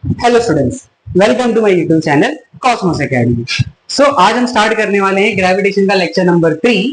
Hello students, welcome to my YouTube channel Cosmos Academy. So आज हम start करने वाले हैं ग्रेविटेशन का लेक्चर नंबर 3।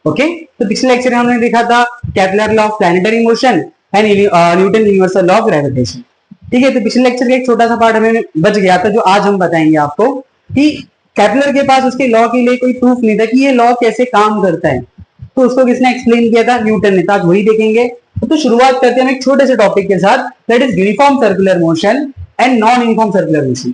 ओके, तो पिछले लेक्चर में हमने देखा था Kepler law of planetary motion and Newton universal law of gravitation. ठीक है, तो पिछले लेक्चर का एक छोटा सा पार्ट हमें बच गया था जो आज हम बताएंगे आपको कि केपलर के पास उसके लॉ के लिए कोई प्रूफ नहीं था कि ये लॉ कैसे काम करता है, तो उसको किसने एक्सप्लेन किया था? न्यूटन ने। तो आज वही देखेंगे। तो शुरुआत करते हैं हम एक छोटे से टॉपिक के साथ, that is uniform circular motion and non uniform circular motion.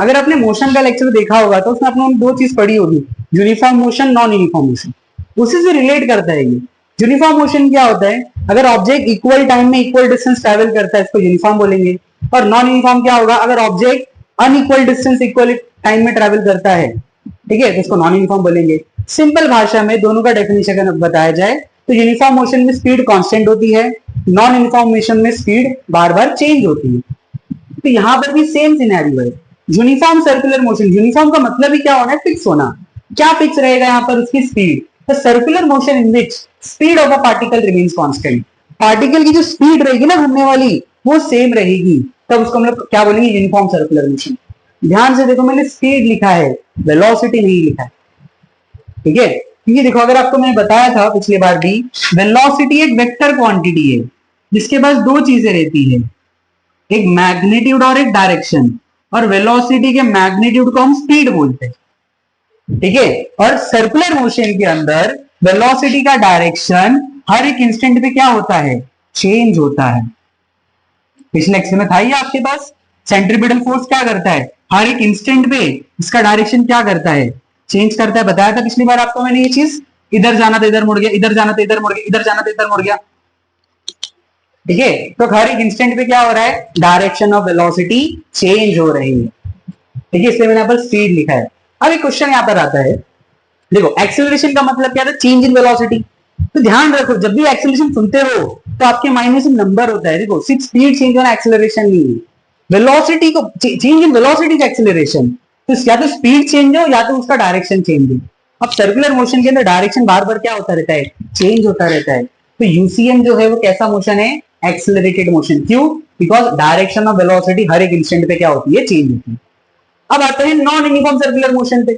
अगर आपने मोशन का लेक्चर देखा होगा तो उसमें आपने दो चीज पढ़ी होगी, uniform motion, non uniform motion. उसी से रिलेट करता है ये। यूनिफॉर्म मोशन क्या होता है? अगर ऑब्जेक्ट इक्वल टाइम में इक्वल डिस्टेंस ट्रेवल करता है, इसको यूनिफॉर्म बोलेंगे। और नॉन यूनिफॉर्म क्या होगा? अगर object unequal distance equal time में ट्रेवल करता है, ठीक है, तो इसको नॉन यूनिफॉर्म बोलेंगे। सिंपल भाषा में दोनों का डेफिनेशन अगर बताया जाए तो यूनिफॉर्म मोशन में स्पीड कांस्टेंट होती है, नॉन यूनिफॉर्म मोशन में स्पीड बार बार चेंज होती है। तो यहां पर भी सेम सिनेरियो है। यूनिफॉर्म सर्कुलर मोशन, यूनिफॉर्म का मतलब ही क्या होना है? फिक्स होना। क्या फिक्स रहेगा यहाँ पर? उसकी speed. The circular motion in which speed of a particle remains constant. Particle की जो स्पीड रहेगी ना घूमने वाली, वो सेम रहेगी, तब उसको हम लोग क्या बोलेंगे? Uniform circular motion. ध्यान से देखो, मैंने स्पीड लिखा है, वेलोसिटी नहीं लिखा है। ठीक है, क्योंकि देखो अगर आपको मैंने बताया था पिछली बार भी, वेलोसिटी एक वेक्टर क्वांटिटी है जिसके पास दो चीजें रहती है, एक मैग्नीट्यूड और एक डायरेक्शन। और वेलोसिटी के मैग्नीट्यूड को हम स्पीड बोलते हैं, ठीक है। और सर्कुलर मोशन के अंदर वेलोसिटी का डायरेक्शन हर एक इंस्टेंट पे क्या होता है? चेंज होता है। पिछले लेक्चर में था ही आपके पास, सेंट्रीपिटल फोर्स क्या करता है? हर एक इंस्टेंट पे इसका डायरेक्शन क्या करता है? चेंज करता है। बताया था पिछली बार आपको मैंने ये चीज। इधर जाना तो इधर मुड़ गया, इधर जाना तो इधर मुड़ गया, इधर जाना तो इधर मुड़ गया। ठीक है, तो हर एक इंस्टेंट पे क्या हो रहा है? डायरेक्शन ऑफ वेलोसिटी चेंज हो रही है। ठीक है, इसलिए मैंने यहाँ पर स्पीड लिखा है। अब एक क्वेश्चन यहाँ पर आता है, देखो एक्सेलरेशन का मतलब क्या था? Change in velocity. तो ध्यान रखो, जब भी एक्सेलरेशन सुनते हो तो आपके माइंड में सिर्फ नंबर होता है। देखो सिर्फ स्पीड चेंज होना एक्सेलरेशन नहीं है। वेलोसिटी को चेंज इन वेलोसिटी का एक्सेलरेशन, तो या तो स्पीड चेंज हो या तो उसका डायरेक्शन चेंज हो। अब सर्कुलर मोशन के अंदर डायरेक्शन बार बार क्या होता रहता है? चेंज होता रहता है। तो यूसीएम जो है वो कैसा मोशन है? Accelerated motion. क्यों? बिकॉज डायरेक्शन ऑफ वेलोसिटी हर एक इंस्टेंट पे क्या होती है? चेंज होती है। अब आते हैं नॉन यूनिफॉर्म सर्कुलर मोशन पे।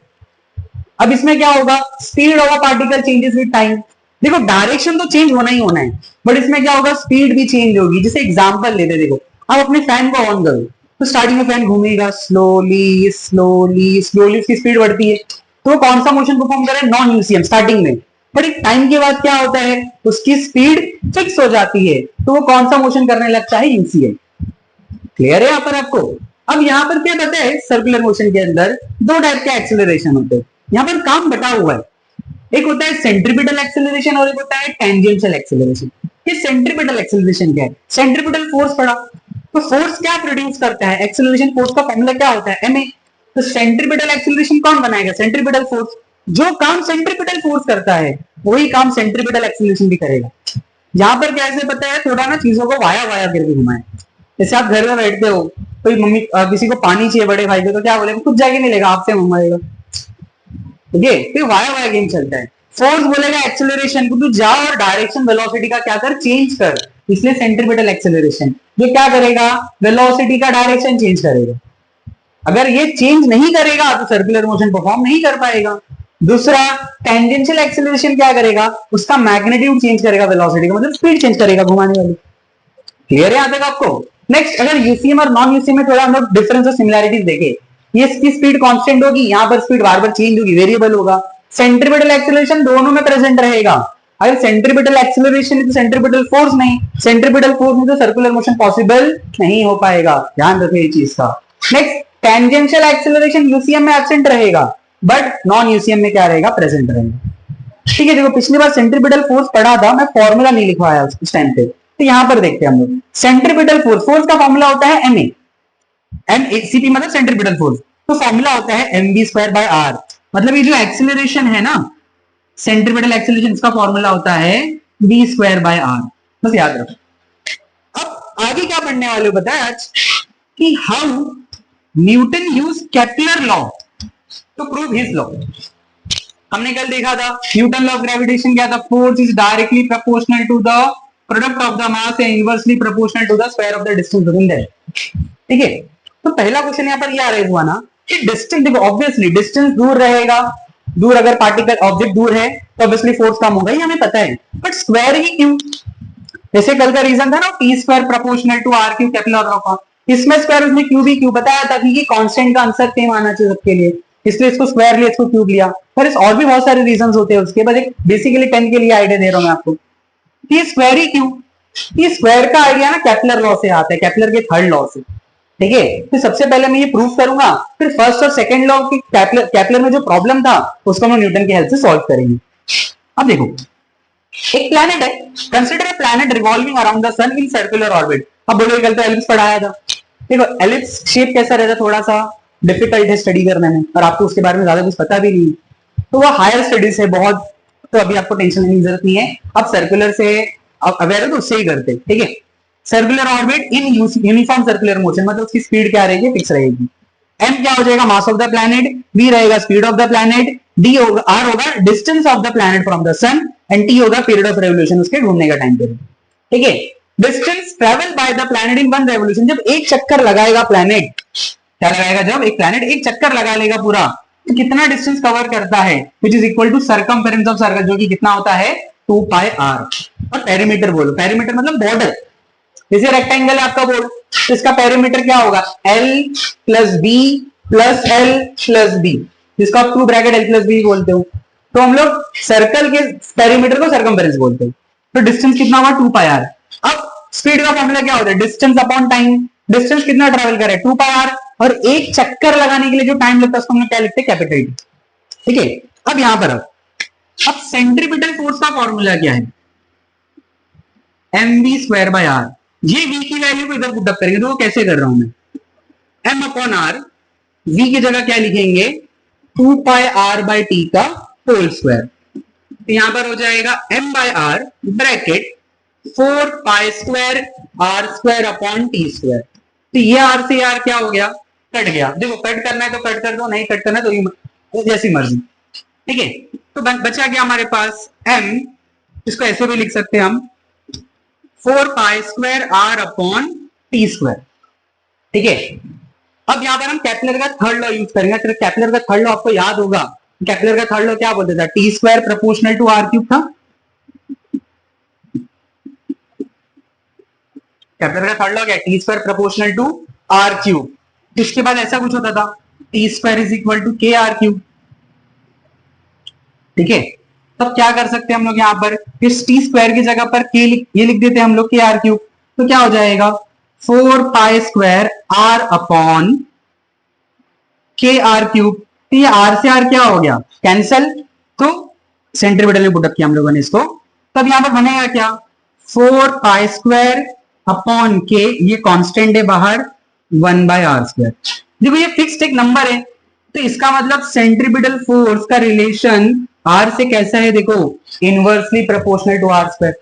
अब इसमें क्या होगा? Speed of a particle changes with time. देखो डायरेक्शन तो चेंज होना ही होना है, बट इसमें क्या होगा? स्पीड भी चेंज होगी। जैसे एग्जांपल लेते, देखो आप अपने फैन को ऑन करो तो स्टार्टिंग में फैन घूमेगा, स्लोली स्लोली स्लोली उसकी स्पीड बढ़ती है, तो वो कौन सा मोशन परफॉर्म करे? नॉन यूसीएम स्टार्टिंग में। बट एक टाइम के बाद क्या होता है? उसकी स्पीड फिक्स हो जाती है, तो वो कौन सा मोशन करने लगता है? यूसीएम। क्लियर है यहाँ पर आपको? अब यहाँ पर क्या पता है? सर्कुलर मोशन के अंदर दो टाइप के एक्सेलरेशन होते हैं। यहाँ पर काम बटा हुआ है, एक होता है सेंट्रीपिटल एक्सेलरेशन और एक होता है टेंजेंशियल एक्सेलरेशन। ये सेंट्रीपिटल एक्सेलरेशन क्या है? सेंट्रीपिटल फोर्स पड़ा, तो फोर्स क्या प्रोड्यूस करता है? एक्सेलरेशन फोर्स का फॉर्मूला क्या होता है? ma। तो सेंट्रीपिटल एक्सेलरेशन कौन बनाएगा? Centripetal force. जो काम सेंट्रीपिटल फोर्स करता है वही काम सेंट्रीपिटल एक्सेलरेशन भी करेगा। यहाँ पर कैसे पता है? थोड़ा ना चीजों को वाया वाया करके घुमाए। जैसे आप घर में बैठते हो, कोई मम्मी किसी को पानी चाहिए बड़े भाई को, तो क्या बोलेगा? खुद जाके नहीं लेगा, आपसे मंगवाएगा। ठीक है, तो वाया वाया गेम चलता है। फोर्स बोलेगा एक्सेलरेशन को, तू जा और डायरेक्शन वेलोसिटी का क्या कर? चेंज कर। इसलिए सेंट्रीपिटल एक्सेलरेशन जो क्या करेगा? वेलोसिटी का डायरेक्शन चेंज करेगा। अगर ये चेंज नहीं करेगा तो सर्कुलर मोशन परफॉर्म नहीं कर पाएगा। दूसरा टेंजेंशियल एक्सेलरेशन क्या करेगा? उसका मैग्नीट्यूड चेंज करेगा, वेलोसिटी का मतलब स्पीड चेंज करेगा घुमाने वाली। क्लियर है यहाँ तक आपको? नेक्स्ट, अगर यूसीएम और नॉन यूसीएम में थोड़ा हम लोग डिफरेंस और सिमिलैरिटीज देखे, ये इसकी स्पीड कांस्टेंट होगी, यहाँ पर स्पीड बार बार चेंज होगी, वेरिएबल होगा। सेंट्रीपिटल एक्सेलरेशन दोनों में प्रेजेंट रहेगा। अगर सेंट्रीपिटल एक्सेलरेशन है तो सेंट्रीपिटल फोर्स नहीं, सेंट्रीपिटल फोर्स नहीं तो सर्कुलर मोशन पॉसिबल नहीं हो पाएगा। ध्यान रखिए ये चीज का। नेक्स्ट, टेंजेंशियल एक्सेलरेशन यूसीएम में एब्सेंट रहेगा, बट नॉन यूसीएम में क्या रहेगा? प्रेजेंट रहेगा। ठीक है, देखो पिछली बार सेंट्रीपिटल फोर्स पढ़ा था, मैं फॉर्मूला नहीं लिखवाया उस टाइम पे, तो यहां पर देखते हैं हम लोग। सेंट्रीपिटल फोर्स, फोर्स का फॉर्मूला होता है एमए, एमसीपी मतलब सेंट्रीपिटल फोर्स। तो फॉर्मूला होता है mv स्क्वायर बाय आर। मतलब ये जो एक्सेलरेशन है ना, सेंट्रीपिटल एक्सेलरेशन, इसका फॉर्मूला होता है v स्क्वायर बाय आर। बस याद रखो। अब आगे क्या पढ़ने वाले हो पता है आज? कि how Newton use Kepler law to prove his law. हमने कल देखा था न्यूटन लॉ ऑफ ग्रेविटेशन क्या था? Force is directly proportional to the product of the mass and inversely proportional to the square of the distance between them. ठीक है, तो पहला क्वेश्चन यहाँ पर ये अरेज हुआ ना कि डिस्टेंस, देखो ऑब्वियसली डिस्टेंस दूर रहेगा, दूर अगर पार्टिकल ऑब्जेक्ट दूर है तो ऑब्वियसली फोर्स कम होगा, ये हमें पता है, बट स्क्वायर ही क्यों? जैसे कल का रीजन था ना T square proportional to R cube Kepler law का, इसमें स्क्वायर उसमें क्यूब ही क्यों बताया था कि कांस्टेंट का आंसर सेम आना चाहिए सबके लिए, इसलिए इसको स्क्वायर लिया, इसको क्यूब लिया। पर इस और भी बहुत सारे रीजन होते हैं उसके, बस एक बेसिकली 10 के लिए आइडिया दे रहा हूं मैं आपको। ये स्क्वायर ही क्यों? ये स्क्वायर का आइडिया ना केपलर लॉ से आता है, केपलर के थर्ड लॉ से, ठीक है। तो सबसे पहले मैं ये प्रूव करूंगा, फिर फर्स्ट और सेकंड लॉ की केपलर में जो प्रॉब्लम था उसको हम न्यूटन की हेल्प से सॉल्व करेंगे। अब देखो एक प्लैनेट है, consider a planet revolving around the sun in circular orbit. अब बोलो कल तो एलिप्स पढ़ाया था, देखो एलिप्स शेप कैसा रहता है, थोड़ा सा डिफिकल्ट है स्टडी करने में, और आपको उसके बारे में ज्यादा कुछ पता भी नहीं, तो वो हायर स्टडीज है बहुत, तो अभी आपको टेंशन लेने की जरूरत नहीं है। अब सर्कुलर से अवेयर हो तो उससे ही करते, ठीक है। Circular orbit in uniform circular motion, मतलब उसकी स्पीड क्या रहेगी, फिक्स रहेगी। m क्या हो जाएगा, mass of the planet, v रहेगा speed of the planet, d होगा r होगा distance of the planet from the sun, and t होगा पीरियड ऑफ रेवोल्यूशन, उसके घूमने का टाइम पीरियड, ठीक है। Distance travel by the planet in one revolution, जब एक चक्कर लगाएगा प्लैनेट, क्या लगाएगा, जब एक प्लैनेट एक चक्कर लगा लेगा पूरा, तो कितना डिस्टेंस कवर करता है, which is equal to circumference of circle, जो कि कितना होता है 2 पाई r। और पेरीमीटर बोलो, पेरीमीटर मतलब बॉर्डर, जैसे रेक्टेंगल है आपका बोर्ड, तो इसका पेरीमीटर क्या होगा, L plus B plus L plus B, जिसको आप two bracket L plus B बोलते हो। तो हम लोग सर्कल के पेरीमीटर को सर्कमफेरेंस बोलते हैं। तो डिस्टेंस कितना होगा 2 पाई r। अब स्पीड का फॉर्मूला क्या होता है, डिस्टेंस अपॉन टाइम, डिस्टेंस कितना ट्रेवल करे 2 पाई r, और एक चक्कर लगाने के लिए जो टाइम लगता है उसको हम लोग क्या लिखते हैं, कैपिटल टी, ठीक है। अब यहां पर अब सेंट्रीपिटल फोर्स का फॉर्मूला क्या है, mv स्क्वायर बाय r। ये v की वैल्यू को इधर पुट अप करेंगे, तो वो कैसे कर रहा हूं मैं, m अपॉन r, v की जगह क्या लिखेंगे 2 पाई r बाय t का होल स्क्वायर, तो यहां पर हो जाएगा m by r bracket 4 pi square r square upon t square. तो ये r से r क्या हो गया, कट गया। देखो कट करना है तो कट कर दो, नहीं कट करना है तो जैसी मर्जी, ठीक है। तो बचा गया हमारे पास m, इसको ऐसे भी लिख सकते हैं हम 4 pi square r upon T square, ठीक है। अब यहां पर हम केपलर का थर्ड लॉ यूज करेंगे। तो केपलर का थर्ड लॉ आपको याद होगा, केपलर का थर्ड लॉ क्या बोलते था, T square proportional to R cube था। केपलर का थर्ड लॉ क्या है, T square proportional to R cube. इसके बाद ऐसा कुछ होता था, T square is equal to K R cube, ठीक है। तब क्या कर सकते हैं हम लोग यहाँ पर, इस टी स्क्वायर की जगह पर के ये लिख देते हैं हम लोग के आर क्यूब, तो क्या हो जाएगा 4 पाई स्क्वायर आर अपॉन के आर क्यूब। तो ये आर से आर क्या हो गया, कैंसल, तो सेंट्रीपिटल में पुट अप किया हम लोगों ने इसको। तब यहां पर बनेगा क्या 4 पाई स्क्वायर अपॉन के, ये कांस्टेंट है बाहर 1 बाय आर स्क्वायर। देखो ये फिक्स्ड एक नंबर है, तो इसका मतलब सेंट्रीपिटल फोर्स का रिलेशन आर से कैसा है, देखो inversely proportional to R square.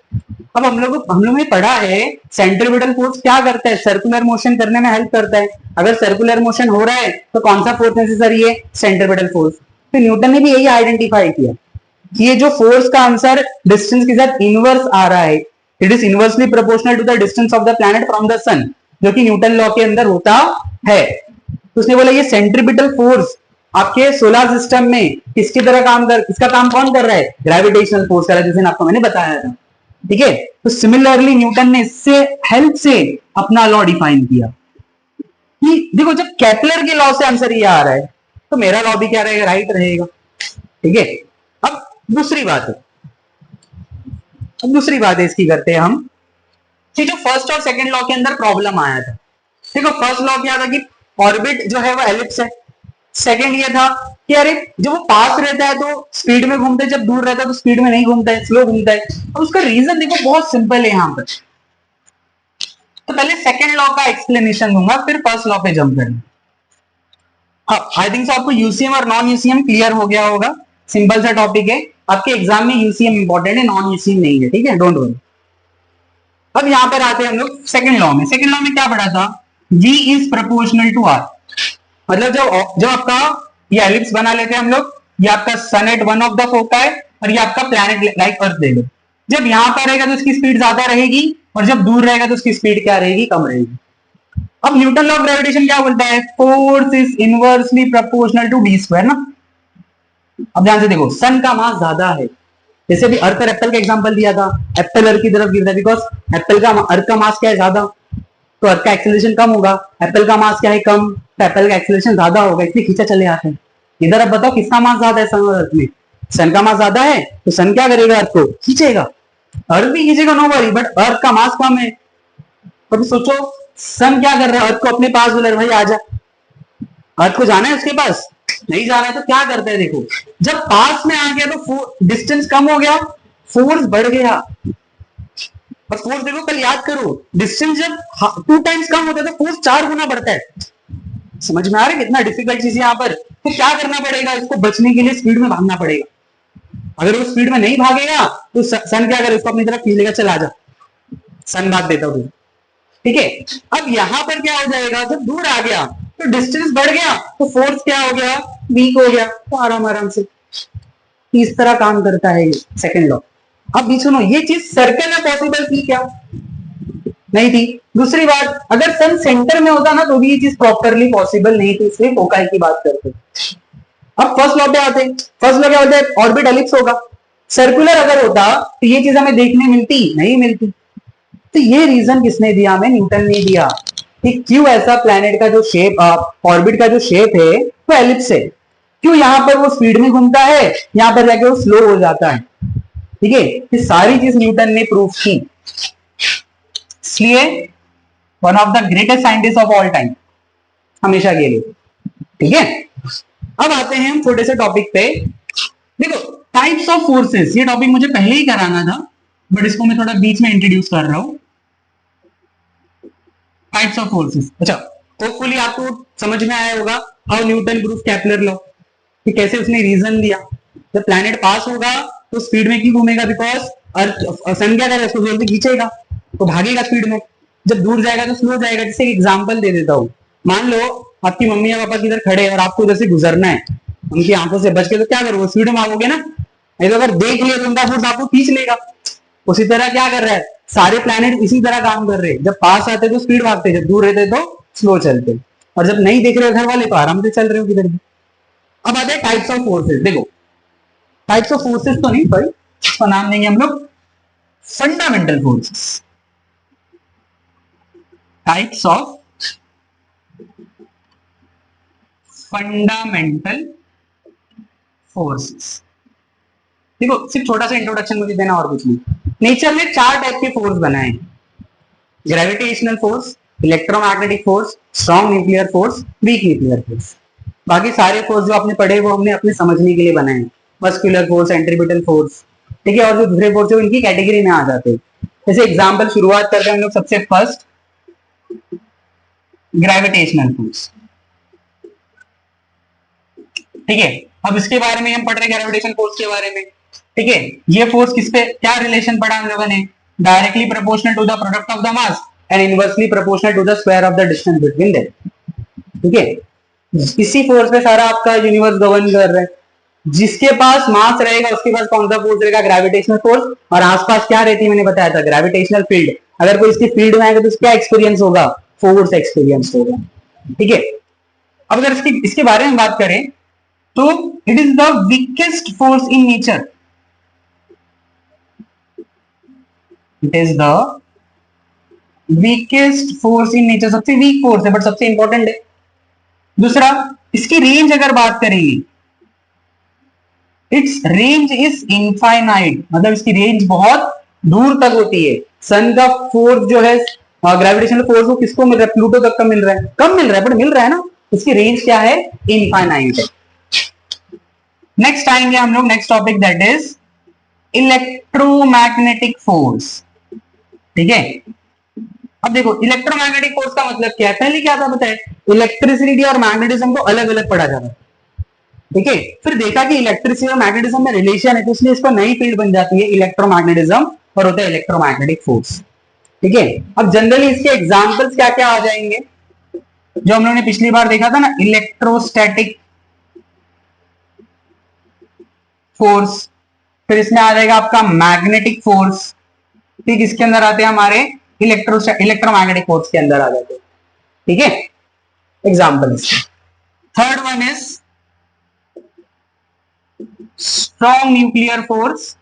अब हम लोग ने पढ़ा है सेंट्रीपिटल फोर्स क्या करता है, सर्कुलर मोशन करने में हेल्प करता है। अगर सर्कुलर मोशन हो रहा है तो कौन सा फोर्स नेसेसरी है, सेंट्रीपिटल फोर्स। तो न्यूटन ने भी यही आइडेंटिफाई किया कि ये जो फोर्स का आंसर डिस्टेंस के साथ इनवर्स आ रहा है, it is inversely proportional to the distance of the planet from the sun, जो कि न्यूटन लॉ के अंदर होता है। तो उसने बोला ये सेंट्रीपिटल फोर्स आपके सोलर सिस्टम में किसकी तरह काम कर, इसका काम कौन कर रहा है, ग्रेविटेशनल फोर्स कर रहा है, जैसे आपको मैंने बताया था, ठीक है। तो सिमिलरली न्यूटन ने इससे हेल्प से अपना लॉ डिफाइन किया कि देखो जब केपलर के लॉ से आंसर ये आ रहा है तो मेरा लॉ भी क्या रहेगा, राइट रहेगा, ठीक है। अब दूसरी बात है इसकी करते हैं हम कि जो फर्स्ट और सेकंड लॉ के अंदर प्रॉब्लम आया था। देखो फर्स्ट लॉ क्या था कि ऑर्बिट जो है वो एलिप्स है, सेकंड ये था कि अरे जब वो पास रहता है तो स्पीड में घूमता है, जब दूर रहता है तो स्पीड में नहीं घूमता है, स्लो घूमता है। और उसका रीजन देखो बहुत सिंपल है यहाँ पर। तो पहले सेकंड लॉ का एक्सप्लेनेशन दूंगा, फिर फर्स्ट लॉ पे जंप करेंगे। आई थिंक सो आपको यूसीएम और नॉन यूसीएम क्लियर हो गया होगा, सिंपल सा टॉपिक है। आपके एग्जाम में यूसीएम इंपॉर्टेंट है, नॉन यूसीएम नहीं है, ठीक है, डोंट वरी। अब यहां पर आते हैं हम लोग सेकंड लॉ में। सेकंड लॉ में क्या पढ़ा था, v is proportional to r। मतलब जब आपका ये एलिप्स बना लेते हैं हम लोग, ये आपका सन एट वन ऑफ द फोका है और ये आपका प्लैनेट लाइक अर्थ ले लो। जब यहां पर रहेगा तो इसकी स्पीड ज्यादा रहेगी और जब दूर रहेगा तो उसकी स्पीड क्या रहेगी, कम रहेगी। अब न्यूटन लॉ ऑफ ग्रेविटेशन क्या बोलता है, force is inversely proportional to D square ना। अब ध्यान से देखो, सन का मास ज्यादा है, जैसे भी अर्थ और एप्पल का एग्जांपल दिया था, एप्पल अर्थ की तरफ गिरता है बिकॉज एप्पल का अर्थ का मास क्या है, ज्यादा, तो अर्थ का एक्सेलरेशन कम होगा, एप्पल का मास क्या है, कम, तो एप्पल का एक्सेलरेशन ज्यादा होगा, इसलिए खींचा चले आते हैं। इधर अब बताओ किसका मास ज्यादा है सन और अर्थ में, सन का मास ज्यादा है तो सन क्या करेगा, अर्थ को खींचेगा, अर्थ भी खींचेगा, नो वरी, बट अर्थ का मास कम है। तो सोचो सन क्या कर रहा है, अर्थ को अपने पास बुला रहा है, भाई आजा, अर्थ को जाना है उसके पास, नहीं जाना है तो क्या करता है, देखो जब पास में आ गया तो डिस्टेंस कम हो गया, फोर्स बढ़ गया। और फोर्स देखो, कल याद करो, डिस्टेंस जब 2 टाइम्स कम होता है तो फोर्स 4 गुना बढ़ता है। समझ में आ रहा है कितना डिफिकल्ट चीज है यहाँ पर। तो क्या करना पड़ेगा, इसको बचने के लिए स्पीड में भागना पड़ेगा। अगर वो स्पीड में नहीं भागेगा तो सन क्या करेगा, उसको अपनी तरफ खींच लेगा, चला जा, सन भाग देता हूँ, ठीक है। अब यहां पर क्या हो जाएगा, जब दूर आ गया तो डिस्टेंस बढ़ गया तो फोर्स क्या हो गया, वीक हो गया, तो आराम आराम से इस तरह काम करता है ये सेकंड लॉ। अब भी सुनो, ये चीज सर्कल में पॉसिबल थी क्या, नहीं थी। दूसरी बात, अगर सन सेंटर में होता ना तो भी ये चीज प्रॉपरली पॉसिबल नहीं थी, इसलिए फोकाई की बात करते। अब फर्स्ट लॉ पे आते हैं, फर्स्ट लॉ क्या होता है, ऑर्बिट एलिप्स होगा, सर्कुलर अगर होता तो ये चीज हमें देखने मिलती नहीं मिलती। तो ये रीजन किसने दिया, हमें न्यूटन ने दिया कि क्यों ऐसा प्लैनेट का जो शेप, ऑर्बिट का जो शेप है वो एलिप्स है, क्यों यहाँ पर वो स्पीड में घूमता है, यहाँ पर जाके वो स्लो हो जाता है, ठीक है। ये सारी चीज न्यूटन ने प्रूव की, इसलिए one of the greatest scientist of all time, हमेशा के लिए, ठीक है। अब आते हैं हम छोटे से टॉपिक पे। देखो टाइप्स ऑफ फोर्सेस, ये टॉपिक मुझे पहले ही कराना था बट इसको मैं थोड़ा बीच में इंट्रोड्यूस कर रहा हूं। टाइप्स ऑफ फोर्सेस, अच्छा होपफुली आपको समझ में आया होगा how Newton proof Kepler law, कि कैसे उसने रीजन दिया, जब प्लैनेट पास होगा तो स्पीड में क्यों घूमेगा, बिकॉज अर्थ सन क्या करेगा, उसको जल्दी खींचेगा तो भागेगा स्पीड में, जब दूर जाएगा तो स्लो जाएगा। जैसे एग्जांपल दे देता हूँ, मान लो आपकी मम्मी या पापा किधर खड़े और आपको उधर से गुजरना है, उनकी आंखों से बच के, तो क्या करोगे, स्पीड में भागोगे ना, नहीं तो अगर देख लिया तो उनका फोर्स आपको खींच लेगा। उसी तरह क्या कर रहा है, सारे प्लैनेट इसी तरह काम कर रहे हैं, जब पास आते तो स्पीड भागते, जब दूर रहते तो स्लो चलते, और जब नहीं देख रहे घर वाले तो आराम से चल रहे हो किधर भी। अब आते हैं टाइप्स ऑफ फोर्सेस। देखो टाइप्स ऑफ फोर्सेस तो नहीं, पर इसका नाम देंगे हम लोग fundamental forces, types of fundamental forces. देखो सिर्फ छोटा सा इंट्रोडक्शन मुझे देना और कुछ नहीं। नेचर ने 4 टाइप के फोर्स बनाए, gravitational force, electromagnetic force, strong nuclear force, weak nuclear force. बाकी सारे फोर्स जो आपने पढ़े वो हमने अपने समझने के लिए बनाए हैं, मस्कुलर फोर्स, सेंट्रीपिटल फोर्स, ठीक है। और जो दूसरे फोर्स है उनकी कैटेगरी में आ जाते हैं। जैसे एग्जांपल शुरुआत करते हैं हम लोग सबसे फर्स्ट ग्रेविटेशनल फोर्स, ठीक है। अब इसके बारे में हम पढ़ रहे हैं, ग्रेविटेशन फोर्स के बारे में, ठीक है। ये फोर्स किस पे क्या रिलेशन पढ़ा हम लोगों ने, directly proportional to the product of the mass and inversely proportional to the square of the distance between them, ठीक है। इसी फोर्स पे सारा आपका यूनिवर्स गवर्न कर रहा है। जिसके पास मास रहेगा उसके पास कौन सा फोर्स रहेगा, ग्रेविटेशनल फोर्स, और आसपास क्या रहती है, मैंने बताया था ग्रेविटेशनल फील्ड। अगर कोई इसकी फील्ड में आएगा तो क्या एक्सपीरियंस होगा, फोर्स एक्सपीरियंस होगा, ठीक है। अब अगर इसके बारे में बात करें तो it is the weakest force in nature, it is the weakest force in nature, सबसे वीक फोर्स है बट सबसे इंपॉर्टेंट है। दूसरा, इसकी रेंज अगर बात करेंगे, इट्स रेंज इज इनफाइनाइट, मतलब इसकी रेंज बहुत दूर तक होती है। सन का फोर्स जो है ग्रेविटेशनल फोर्स, वो किसको मिल रहा है, प्लूटो तक का मिल रहा है, कम मिल रहा है बट मिल रहा है ना, इसकी रेंज क्या है, इनफाइनाइट है। नेक्स्ट आएंगे हम लोग next topic, that is electromagnetic force, ठीक है। अब देखो इलेक्ट्रोमैग्नेटिक फोर्स का मतलब क्या है, पहले क्या था बताए, इलेक्ट्रिसिटी और मैग्नेटिज्म को अलग अलग पढ़ा जाता है, ठीक है। फिर देखा कि इलेक्ट्रिसिटी और मैग्नेटिज्म में रिलेशन है, तो इसलिए इसको नई फील्ड बन जाती है इलेक्ट्रोमैग्नेटिज्म, और होता है इलेक्ट्रोमैग्नेटिक फोर्स, ठीक है। अब जनरली इसके एग्जांपल्स क्या क्या आ जाएंगे, जो हम लोगों ने पिछली बार देखा था ना, इलेक्ट्रोस्टैटिक फोर्स, फिर इसमें आ जाएगा आपका मैग्नेटिक फोर्स, ठीक, इसके अंदर आते हैं हमारे इलेक्ट्रोमैग्नेटिक फोर्स के अंदर आ जाते हैं। ठीक है, example. Third one is strong nuclear force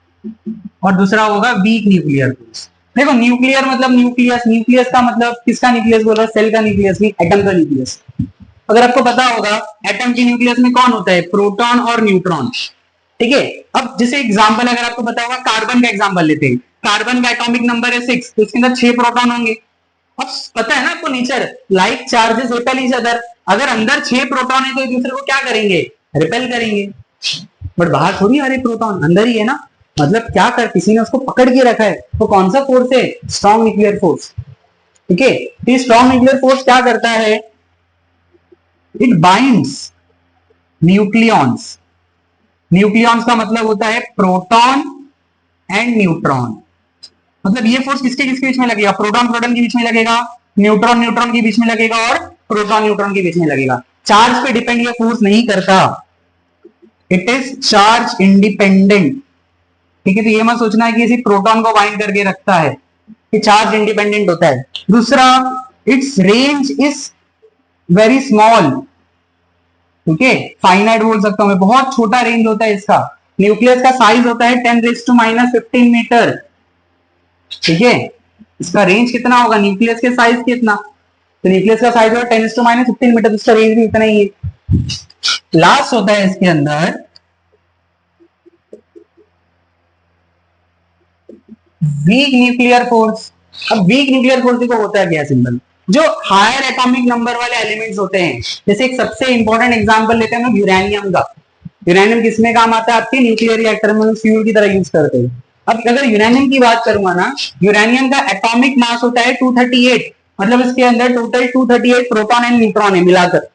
और दूसरा होगा वीक न्यूक्लियर फोर्स। देखो न्यूक्लियर मतलब न्यूक्लियस, न्यूक्लियस का मतलब किसका न्यूक्लियस बोल रहा है, सेल का न्यूक्लियस नहीं, एटम का न्यूक्लियस। अगर आपको पता होगा एटम के न्यूक्लियस में कौन होता है, प्रोटॉन और न्यूट्रॉन। ठीक है, अब जैसे एग्जांपल अगर आपको पता होगा कार्बन का एग्जांपल लेते हैं, कार्बन का एटॉमिक नंबर है 6, तो इसके अंदर 6 प्रोटॉन होंगे। अब पता है ना आपको nature, like charges repel each other, अगर अंदर 6 प्रोटॉन है तो एक दूसरे को क्या करेंगे, रिपेल करेंगे। बट बाहर थोड़ी आ रहे प्रोटॉन, अंदर ही है ना, मतलब क्या कर, किसी ने उसको पकड़ के रखा है। तो कौन सा फोर्स है, स्ट्रॉन्ग न्यूक्लियर फोर्स। ठीक है, तो स्ट्रॉन्ग न्यूक्लियर फोर्स क्या करता है, इट बाइंड्स न्यूक्लियॉन्स। न्यूक्लियॉन्स का मतलब होता है प्रोटॉन एंड न्यूट्रॉन। मतलब ये फोर्स किसके किसके बीच में लगेगा, प्रोटॉन प्रोटॉन के बीच में लगेगा, न्यूट्रॉन न्यूट्रॉन के बीच में लगेगा और प्रोटॉन न्यूट्रॉन के बीच में लगेगा। चार्ज पे डिपेंड ये फोर्स नहीं करता, इट इज चार्ज इंडिपेंडेंट। ठीक है, तो ये मत सोचना है कि इसी प्रोटॉन को बाइंड करके रखता है, ये चार्ज इंडिपेंडेंट होता है। दूसरा, it's range is very small. ठीक है, फाइनाइट बोल सकता हूं मैं, बहुत छोटा रेंज होता है इसका। न्यूक्लियस का साइज होता है 10⁻⁻15 मीटर। ठीक है, इसका रेंज कितना होगा, न्यूक्लियस के साइज कितना, तो न्यूक्लियस का साइज होगा 10⁻15 मीटर, इसका रेंज भी इतना ही है। लास्ट होता है इसके अंदर वीक न्यूक्लियर फोर्स। अब वीक न्यूक्लियर फोर्स देखो होता है क्या, सिंपल, जो हायर एटॉमिक नंबर वाले एलिमेंट्स होते हैं, जैसे एक सबसे इंपॉर्टेंट एग्जांपल लेते हैं हम यूरेनियम का। यूरेनियम किसमें काम आता है, आपके न्यूक्लियर रिएक्टर में फ्यूल की तरह यूज करते हैं। अब अगर यूरेनियम की बात करूंगा ना, यूरेनियम का एटॉमिक मास होता है 238, मतलब इसके अंदर टोटल 238 प्रोटॉन एंड न्यूट्रॉन है मिलाकर।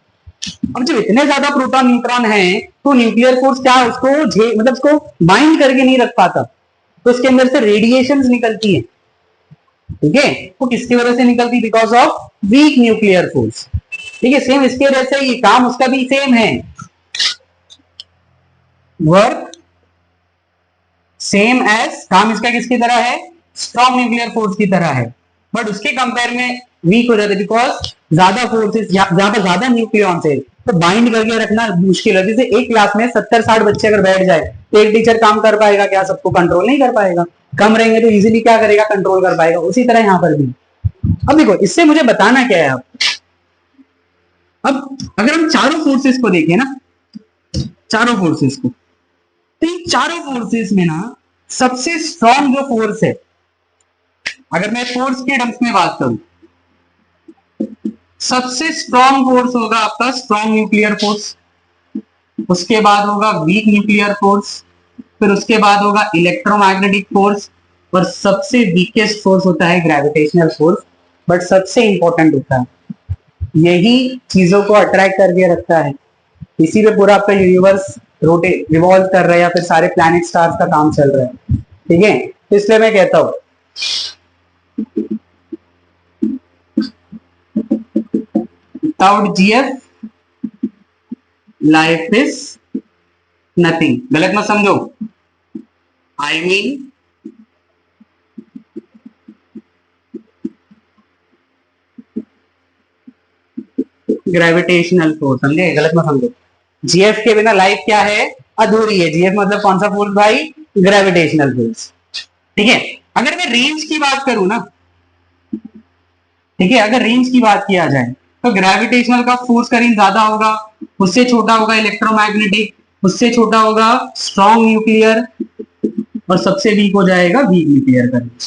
अब जब इतने ज्यादा प्रोटॉन न्यूट्रॉन है तो न्यूक्लियर फोर्स क्या उसको मतलब उसको बाइंड करके नहीं रख पाता, तो इसके अंदर से रेडिएशन निकलती है। ठीक है, वो किसकी वजह से निकलती, because of weak nuclear force. ठीक है, सेम इसके जैसे ही काम उसका भी सेम है, वर्क सेम एज, काम इसका किसकी तरह है, स्ट्रॉन्ग न्यूक्लियर फोर्स की तरह है, बट उसके कंपेयर में वीक हो जाता है, बिकॉज ज्यादा फोर्सेस, जहां पर ज्यादा न्यूक्लियॉन्स है तो बाइंड करके रखना मुश्किल है। जैसे एक क्लास में 70-60 बच्चे अगर बैठ जाए तो एक टीचर काम कर पाएगा क्या, सबको कंट्रोल नहीं कर पाएगा। कम रहेंगे तो इजीली क्या करेगा, कंट्रोल कर पाएगा। उसी तरह यहाँ पर भी। अब देखो इससे मुझे बताना क्या है, अब अगर हम चारों फोर्सेस को देखें ना, चारों फोर्सेस को, तो इन चारों फोर्सेस में ना सबसे स्ट्रॉन्ग जो फोर्स है, अगर मैं फोर्स के टर्म्स में बात करूं, सबसे स्ट्रॉन्ग फोर्स होगा आपका स्ट्रॉन्ग न्यूक्लियर फोर्स, उसके बाद होगा वीक न्यूक्लियर फोर्स, फिर उसके बाद होगा इलेक्ट्रोमैग्नेटिक फोर्स, और सबसे वीकेस्ट फोर्स होता है ग्रेविटेशनल फोर्स। बट सबसे इंपॉर्टेंट होता है, यही चीजों को अट्रैक्ट करके रखता है, इसी पे पूरा आपका यूनिवर्स रोटेट रिवॉल्व कर रहा है, या फिर सारे प्लैनेट स्टार्स का काम चल रहा है। ठीक है, तो इसलिए मैं कहता हूं without GF life is nothing. गलत मत समझो, आई मीन ग्रेविटेशनल फोर्स, समझे, गलत मत समझो। जीएफ के बिना लाइफ क्या है, अधूरी है। जीएफ मतलब कौन सा फोर्स भाई, ग्रेविटेशनल फोर्स। ठीक है, अगर मैं रेंज की बात करूं ना, ठीक है, अगर रेंज की बात किया जाए तो ग्रेविटेशनल का फोर्स का रेंज ज्यादा होगा, उससे छोटा होगा इलेक्ट्रोमैग्नेटिक, उससे छोटा होगा स्ट्रॉन्ग न्यूक्लियर, और सबसे वीक हो जाएगा वीक न्यूक्लियर का रेंज।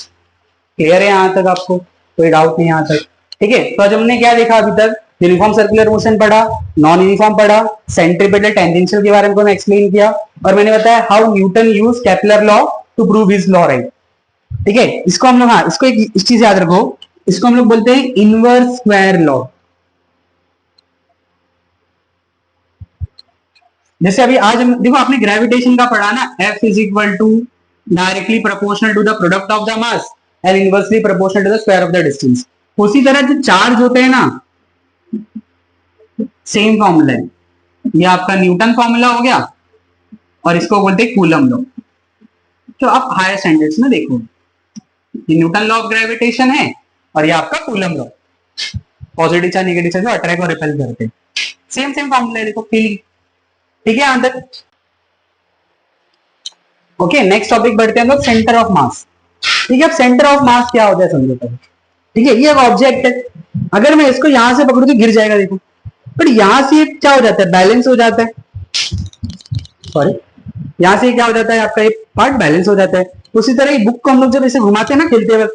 क्लियर है यहां तक, आपको कोई डाउट नहीं यहां तक। ठीक है, तो आज हमने क्या देखा अभी तक, यूनिफॉर्म सर्कुलर मोशन पढ़ा, नॉन यूनिफॉर्म पढ़ा, सेंट्रीपेटल टेंजेंशियल के बारे में मैंने एक्सप्लेन किया, और मैंने बताया how Newton use Kepler law to prove his law, right. ठीक है, इसको हम लोग, हाँ इसको एक इस चीज याद रखो, इसको हम लोग बोलते हैं इनवर्स स्क्वायर लॉ। जैसे अभी आज हम देखो, आपने ग्रेविटेशन का पढ़ा ना, F is equal to directly proportional to the product of the mass and inversely proportional to the square of the distance. उसी तरह जो चार्ज होते हैं ना, सेम फॉर्मूला है, ये आपका न्यूटन फॉर्मूला हो गया, और इसको बोलते हैं कूलम लॉ। तो आप हायर स्टैंडर्ड्स में देखो, ये न्यूटन लॉ ऑफ ग्रेविटेशन है और ये आपका coulomb law. Positive charge negative charge attract और रिपेल करते हैं। सेम सेम फॉर्मूला है देखो फीलिंग, ठीक है यहां तक। ओके नेक्स्ट टॉपिक बढ़ते हैं हम लोग सेंटर ऑफ मास। ठीक है अब सेंटर ऑफ मास क्या होता है समझो तब। ठीक है ये एक ऑब्जेक्ट है, अगर मैं इसको यहां से पकड़ू तो गिर जाएगा देखो, बट यहां से क्या हो जाता है बैलेंस हो जाता है, सॉरी यहां से क्या हो जाता है आपका एक पार्ट बैलेंस हो जाता है। उसी तरह ये बुक को हम लोग जब ऐसे घुमाते हैं ना खेलते वक्त,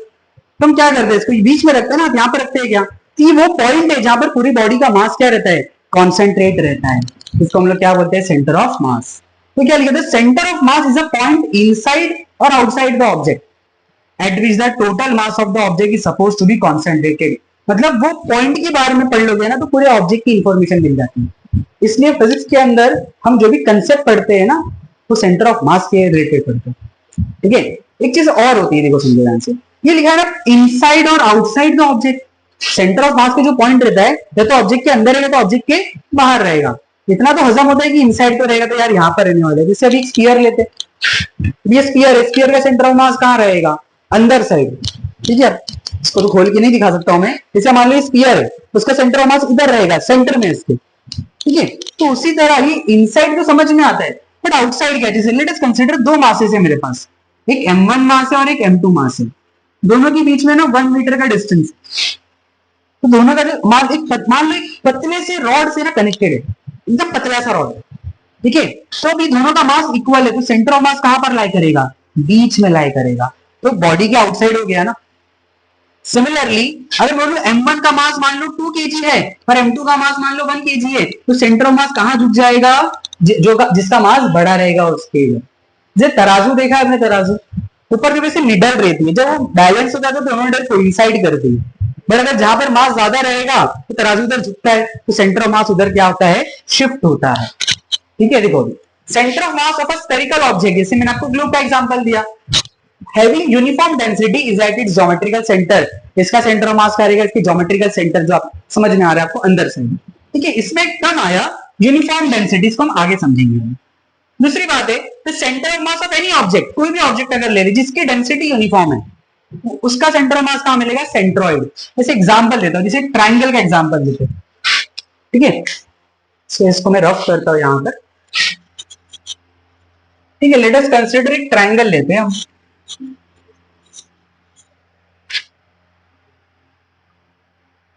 तो हम क्या करते हैं इसको बीच में रखते हैं ना, आप यहाँ पर रखते हैं क्या, तो ये वो पॉइंट है जहां पर पूरी बॉडी का मास क्या रहता है, कॉन्सेंट्रेट रहता है। इसको हम लोग क्या बोलते हैं सेंटर ऑफ मास। तो क्या लिखते हैं centre of mass is a point inside और outside the object at which the total mass of the object is suppose to be concentrated. मतलब वो पॉइंट के बारे में पढ़ लोगे ना तो पूरे ऑब्जेक्ट की इंफॉर्मेशन मिल जाती है। इसलिए फिजिक्स के अंदर हम जो भी कंसेप्ट पढ़ते हैं ना वो सेंटर ऑफ मास के रिलेटेड पढ़ते हैं। ठीक है एक चीज और होती है देखो समझो ध्यान से, ये लिखा है ना इनसाइड और outside the object. Centre of मास का जो पॉइंट रहता है या तो ऑब्जेक्ट के अंदर रहेगा तो ऑब्जेक्ट के बाहर रहेगा। इतना तो हजम होता है कि इनसाइड तो रहेगा तो यार यहाँ पर रहने वाला है। जैसे अभी एक स्फीयर लेते हैं, ये स्फीयर है, स्फीयर का सेंटर ऑफ मास कहाँ रहेगा, अंदर साइड। ठीक है इसको तो खोल के नहीं दिखा सकता हूं मैं, जैसे मान लो स्फीयर है उसका सेंटर ऑफ मास इधर रहेगा सेंटर में इसके। ठीक है तो उसी तरह ही इनसाइड तो समझ में आता है, बट आउटसाइड क्या, जैसे लेट अस कंसीडर दो मासेस है मेरे पास, एक m1 मास है और एक m2 मास है, दोनों के बीच में ना 1 मीटर का डिस्टेंस, तो दोनों का मान लो एक पतले से रॉड से ना कनेक्टेड है, एकदम पतला सा रॉड है। ठीक है तो अभी दोनों का मास इक्वल है, तो सेंटर ऑफ मास कहां पर लाई करेगा, बीच में लाई करेगा, तो बॉडी के आउटसाइड हो गया ना। सिमिलरली अगर बोलो m1 का मास मान लो 2 kg है और m2 का मास मान लो 1 kg है, तो सेंटर ऑफ मास कहां झुक जाएगा, जिसका मास बड़ा रहेगा उसके। जैसे तराजू देखा है आपने, तराजू ऊपर की वजह से निडल रहती है, जब वो बैलेंस हो जाता है तो दोनों निडल कोइंसाइड करती है, बट अगर जहां पर मास ज्यादा रहेगा तो तराजू उधर झुकता है, तो सेंटर ऑफ मास उधर क्या होता है, शिफ्ट होता है। ठीक है देखो centre of mass of a spherical object, जैसे मैंने आपको ग्लोब का एग्जांपल दिया, having uniform density is at its geometrical centre. इसका सेंटर ऑफ मास क्या रहेगा, इसकी ज्योमेट्रिकल सेंटर जो आप समझ में आ रहा है आपको अंदर से। ठीक है इसमें एक टर्म आया यूनिफॉर्म डेंसिटी, इसको हम आगे समझेंगे। दूसरी बात है the centre of mass of any object, कोई भी ऑब्जेक्ट अगर ले रहे जिसकी डेंसिटी यूनिफॉर्म है उसका सेंटर ऑफ मास कहां मिलेगा, सेंट्रॉइड। जैसे एग्जांपल देता हूं, जैसे ट्रायंगल का एग्जांपल देते हैं। ठीक है सो इसको मैं रफ करता हूं यहां पर। ठीक है लेट अस कंसीडर एक ट्रायंगल लेते हैं हम।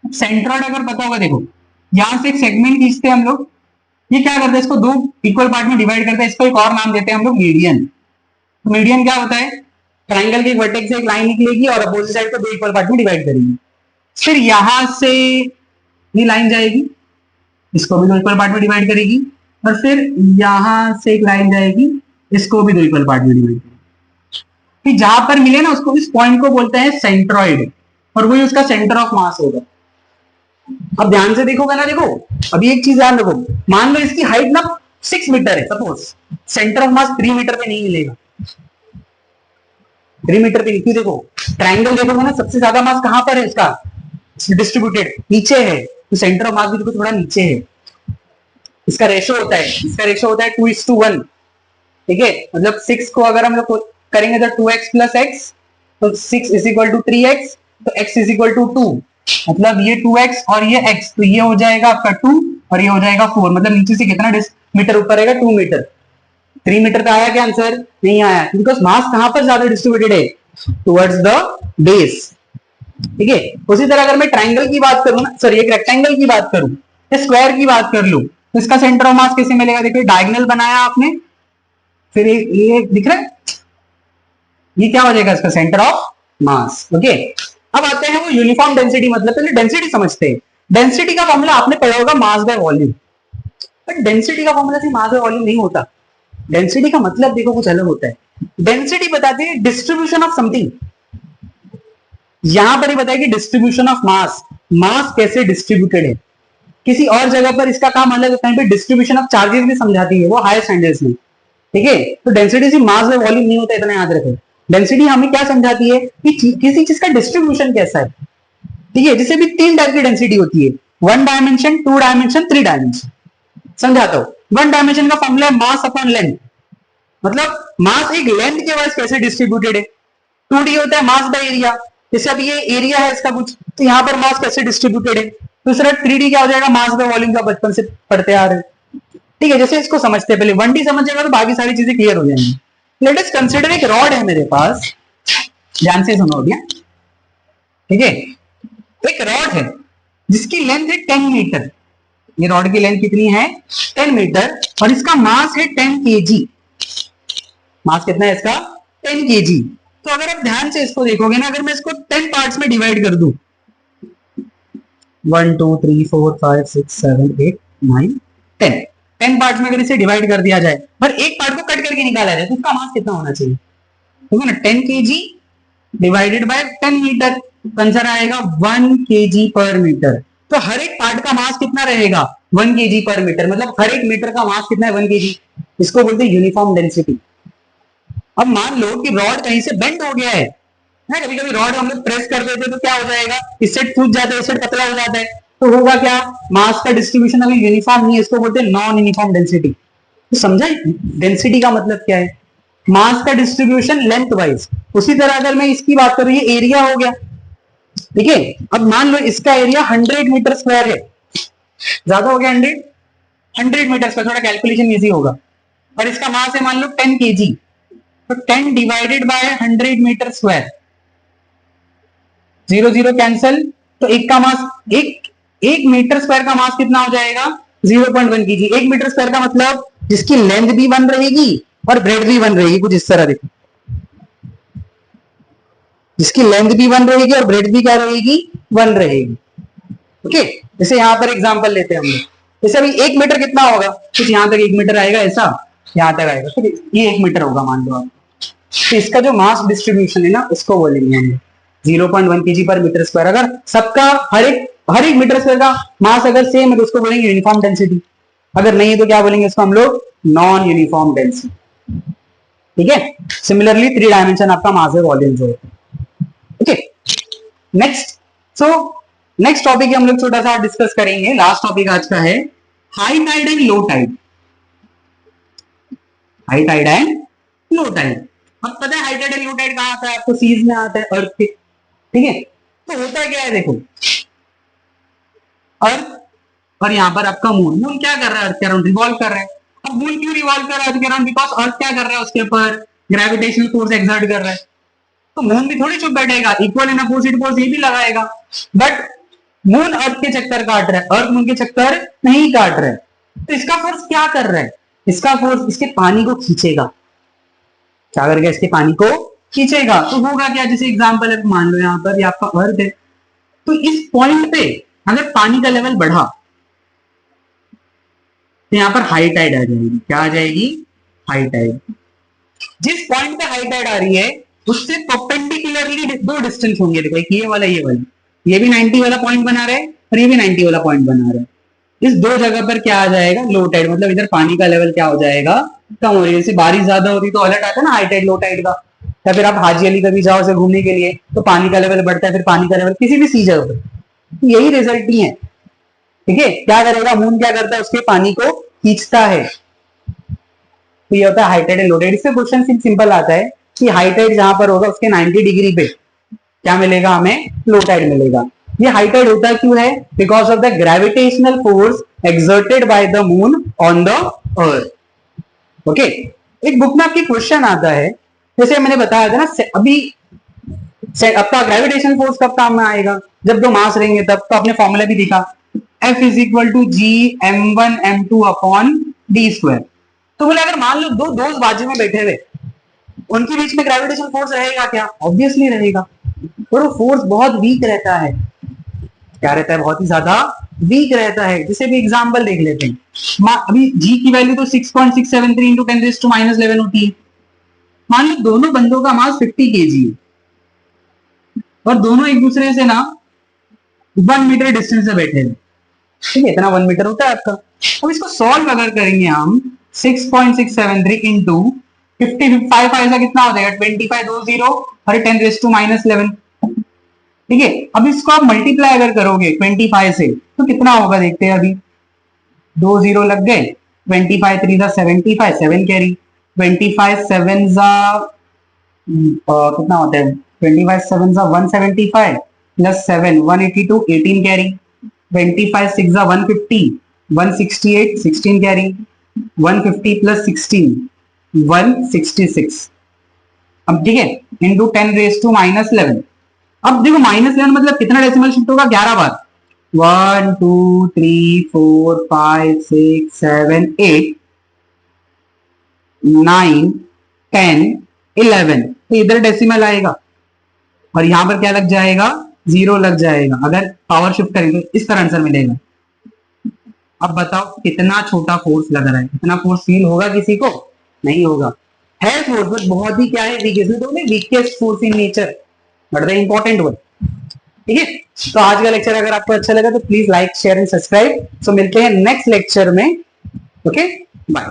सेंट्रॉइड अगर पता होगा देखो, यहां से एक सेगमेंट खींचते हैं हम लोग, ये क्या करते हैं इसको दो इक्वल पार्ट में डिवाइड करते हैं, इसको एक और नाम देते हैं हम लोग मीडियन। तो मीडियन क्या होता है, ट्रायंगल के वर्टेक्स से एक लाइन निकलेगी और अपोजिट साइड को दो इक्वल पार्ट में डिवाइड करेगी, फिर यहां से ये लाइन जाएगी, इसको भी दो इक्वल पार्ट में डिवाइड करेगी, और फिर यहां से एक लाइन जाएगी, इसको भी दो इक्वल पार्ट में डिवाइड करेगी। फिर जहां पर मिले ना उसको, इस पॉइंट को बोलते हैं सेंट्रॉइड, और वही उसका सेंटर ऑफ मास होगा। अब ध्यान से देखोगे ना, देखो अभी एक चीज ध्यान रखो, मान लो इसकी हाइट ना 6 मीटर है suppose, centre of mass 3 metre पे नहीं मिलेगा, 3 मीटर पे नहीं। देखो ट्रायंगल देखोगे ना, सबसे ज्यादा मास कहां पर है इसका डिस्ट्रीब्यूटेड, नीचे है, तो सेंटर ऑफ मास भी थोड़ा नीचे है। इसका रेशो होता है, इसका रेशो होता है 2:1। ठीक है मतलब 6 को अगर हम लोग करेंगे तो 2x प्लस x, तो 6 इज इक्वल टू 3x, तो x इज इक्वल टू 2, मतलब ये 2x और ये x, तो ये हो जाएगा आपका 2 और ये हो जाएगा 4, मतलब नीचे से कितना मीटर ऊपर रहेगा, 2 मीटर। 3 मीटर का आया क्या आंसर, नहीं आया, बिकॉज मास कहां पर ज्यादा डिस्ट्रीब्यूटेड है, टुवर्ड्स द बेस। ठीक है उसी तरह अगर मैं ट्राइंगल की बात करूं ना, सॉरी एक रेक्टेंगल की बात करूं या स्क्वायर की बात कर लूं, तो इसका सेंटर ऑफ मास कैसे मिलेगा, देखिए डायगोनल बनाया आपने, फिर ये दिख रहा है, ये क्या हो जाएगा इसका सेंटर ऑफ मास। ओके अब आते हैं वो यूनिफॉर्म डेंसिटी, मतलब पहले डेंसिटी समझते हैं। डेंसिटी का फॉर्मूला आपने पढ़ा होगा mass by volume, but density का फॉर्मूला से मास बाय वॉल्यूम नहीं होता। डेंसिटी का मतलब देखो कुछ अलग होता है। डेंसिटी बताती है डिस्ट्रीब्यूशन ऑफ समथिंग, यहां पर ही बताया कि डिस्ट्रीब्यूशन ऑफ मास, मास कैसे डिस्ट्रीब्यूटेड है। किसी और जगह पर इसका काम अलग है, कहीं पे डिस्ट्रीब्यूशन ऑफ चार्जेस भी समझाती है वो हायर स्टैंडर्ड्स में। ठीक है तो डेंसिटी से मास बाय वॉल्यूम नहीं होता, इतना याद रखें। डेंसिटी हमें क्या समझाती है कि किसी चीज का डिस्ट्रीब्यूशन कैसा है। ठीक है जैसे भी 3 टाइप की डेंसिटी होती है, 1 डायमेंशन, 2 डायमेंशन, 3 डायमेंशन। समझाता हूं 1 डायमेंशन का फॉर्मूला है मास अपॉन लेंथ, मतलब मास एक लेंथ के वाइज कैसे डिस्ट्रीब्यूटेड है। 2D होता है मास बाय एरिया, जैसे अब ये एरिया है इसका कुछ, तो यहाँ पर मास कैसे डिस्ट्रीब्यूटेड है, दूसरा 3D क्या हो जाएगा, मास बाय वॉल्यूम का बचपन से पढ़ते आ रहे, ठीक है। जैसे इसको समझते हैं, पहले 1D समझ जाएगा तो बाकी सारी चीजें क्लियर हो जाएंगी। लेट अस कंसीडर एक रॉड है मेरे पास, ध्यान से सुनो भैया, ठीक है। एक रॉड है जिसकी लेंथ है 10 मीटर, ये रॉड की लेंथ कितनी है 10 मीटर, और इसका मास है 10 kg। मास कितना है इसका 10 kg। तो अगर आप ध्यान से इसको देखोगे ना, अगर मैं इसको 10 पार्ट्स में डिवाइड कर दूं, 1 2 3 4 5 6 7 8 9 10, 10 पार्ट्स में अगर इसे डिवाइड कर दिया जाए, पर एक पार्ट को कट करके निकाला जाए, तो उसका मास कितना होना चाहिए, ठीक है ना। 10 kg divided by 10 metre, answer आएगा 1 kg पर मीटर। तो हर एक पार्ट का मास कितना रहेगा 1 kg पर मीटर, मतलब हर एक मीटर का मास कितना है 1 kg। इसको बोलते हैं यूनिफॉर्म डेंसिटी। अब मान लो कि रॉड कहीं से बेंड हो गया है, कभी कभी रॉड हम लोग प्रेस कर देते तो क्या हो जाएगा, इस साइड टूट जाता है, इस साइड पतला हो जाता है, तो होगा क्या, मास का डिस्ट्रीब्यूशन अभी यूनिफॉर्म नहीं है, इसको बोलते हैं नॉन यूनिफॉर्म डेंसिटी। तो समझा डेंसिटी का मतलब क्या है, मास का डिस्ट्रीब्यूशन लेंथ वाइज। उसी तरह अगर मैं इसकी बात करूं, ये एरिया हो गया, ठीक है। अब मान लो इसका एरिया 100 मीटर स्क्वायर है, ज्यादा हो गया 100 मीटर स्क्वायर, थोड़ा कैलकुलेशन इजी होगा, और इसका मास है मान लो 10 kg, तो 10 divided by 100 metre square, 0 0 cancel, तो एक का मास एक मीटर स्क्वायर का मास कितना हो जाएगा 0.1 kg। एक मीटर स्क्वायर का मतलब जिसकी लेंथ भी 1 रहेगी और ब्रेड भी 1 रहेगी, कुछ इस तरह देखो, जिसकी लेंथ भी 1 रहेगी और ब्रेड भी क्या रहेगी 1 रहेगी, ओके। जैसे यहां पर एग्जांपल लेते हैं हम लोग, जैसे अभी 1 मीटर कितना होगा, कुछ यहां तक 1 मीटर आएगा, ऐसा यहां तक आएगा, तो ये 1 मीटर होगा मान लो आप। तो इसका जो मास डिस्ट्रीब्यूशन है ना, उसको बोलेंगे हम 0.1 kg पर मीटर स्क्वायर। अगर सबका हर एक मीटर स्क्वायर का मास अगर सेम है तो उसको बोलेंगे यूनिफॉर्म डेंसिटी, अगर नहीं है तो क्या बोलेंगे इसको हम लोग नॉन यूनिफॉर्म डेंसिटी, ठीक है। सिमिलरली 3 डायमेंशन आपका मास है वॉल्यूम जो, okay. Next, so next topic हम लोग छोटा सा डिस्कस करेंगे, लास्ट टॉपिक आज का है high tide and low tide. High tide and low tide, अब पता है high tide and low tide कहां आता है आपको, सीज में आता है, अर्थ के, ठीक है। तो होता क्या है देखो, अर्थ और यहां पर आपका मून, मून क्या कर रहा है अर्थ के अराउंड रिवॉल्व कर रहा है। अब मून क्यों रिवॉल्व कर रहा है अर्थ के अराउंड, बिकॉज अर्थ क्या कर रहा है उसके ऊपर ग्रेविटेशनल फोर्स एक्सर्ट कर रहा है, तो मून भी थोड़ी चुप बैठेगा, इक्वल एंड अपोजिट फोर्स ये भी लगाएगा। बट मून अर्थ के चक्कर काट रहा है, अर्थ मून के चक्कर नहीं काट रहा है, तो इसका फोर्स क्या कर रहा है, इसका फोर्स इसके पानी को खींचेगा, क्या करेगा इसके पानी को खींचेगा। तो होगा क्या, जैसे एग्जांपल है, मान लो यहाँ पर ये आपका अर्थ है, तो इस पॉइंट पे अगर पानी का लेवल बढ़ा तो यहाँ पर हाई टाइड आ जाएगी, क्या आ जाएगी हाई टाइड। जिस पॉइंट पे हाई टाइड आ रही है उससे परपेंडिकुलरली दो डिस्टेंस होंगे, देखो एक ये वाला ये भी 90 वाला पॉइंट बना रहा है और ये भी 90 वाला पॉइंट बना रहा है। इस दो जगह पर क्या आ जाएगा लो टाइड, मतलब इधर पानी का लेवल क्या हो जाएगा कम हो रही है। जैसे बारिश ज्यादा होती तो अलर्ट आता है ना हाई टाइड लो टाइड का, या फिर आप हाजी अली कभी जाओ से घूमने के लिए तो पानी का लेवल बढ़ता है, फिर पानी का लेवल किसी भी सी जगह पर, यही रिजल्ट ही है, ठीक है। क्या करेगा मून, क्या करता है उसके पानी को खींचता है, तो ये होता है high tide and low tide. इससे क्वेश्चन सिंपल आता है कि हाई टाइड जहां पर होगा उसके 90 डिग्री पे क्या मिलेगा हमें, लो टाइड मिलेगा। ये हाई टाइड होता क्यों है, because of the gravitational force exerted by the moon on the earth, okay. एक बुक में आपकी क्वेश्चन आता है, जैसे मैंने बताया था ना अभी, आपका ग्रेविटेशन फोर्स कब काम में आएगा, जब दो मास रहेंगे तब। तो आपने फॉर्मूला भी दिखा, F is equal to G m1 m2 upon D square. तो बोले अगर मान लो दो दोस्त बाजू में बैठे हुए, उनके बीच में ग्रेविटेशन फोर्स रहेगा क्या, ऑब्वियसली रहेगा, और वो फोर्स बहुत वीक रहता है, क्या रहता है बहुत ही ज्यादा वीक रहता है। जैसे भी एग्जांपल देख लेते हैं, अभी जी की वैल्यू तो 6.673 इंटू 10⁻11 होती है। मान लो दोनों बंदों का मास 50 kg है और दोनों एक दूसरे से ना 1 मीटर डिस्टेंस से बैठे हैं, ठीक है, इतना 1 मीटर होता है आपका। अब इसको सॉल्व अगर करेंगे हम 6.673 इंटू 50 5 ऐसा कितना हो जाएगा 25 2 0 और 10⁻11, ठीक है। अब इसको आप मल्टीप्लाई अगर करोगे 25 से तो कितना होगा देखते हैं, अभी 2 0 लग गए, 25 3 जा 75 7 कैरी, 25 7 जा कितना होता है 25 7 जा 175 प्लस 7 182 18 कैरी, 25 6 जा 150, 168, 16 कैरी, 150 प्लस 16 166। अब ठीक है, इंटू 10 रेज टू माइनस 11। अब देखो माइनस 11 मतलब कितना डेसिमल शिफ्ट होगा, 11 बार। 1 2 3 4 5 6 7 8 9 10 11, तो इधर डेसिमल आएगा और यहां पर क्या लग जाएगा, 0 लग जाएगा। अगर पावर शिफ्ट करेंगे तो इस तरह आंसर मिलेगा। अब बताओ कितना छोटा फोर्स लग रहा है, कितना फोर्स फील होगा किसी को, नहीं होगा। है फोर्स बट बहुत ही क्या है, weakest force in nature but the important one. ठीक है, तो आज का लेक्चर अगर आपको अच्छा लगा तो please like share and subscribe. So मिलते हैं नेक्स्ट लेक्चर में। Okay, bye.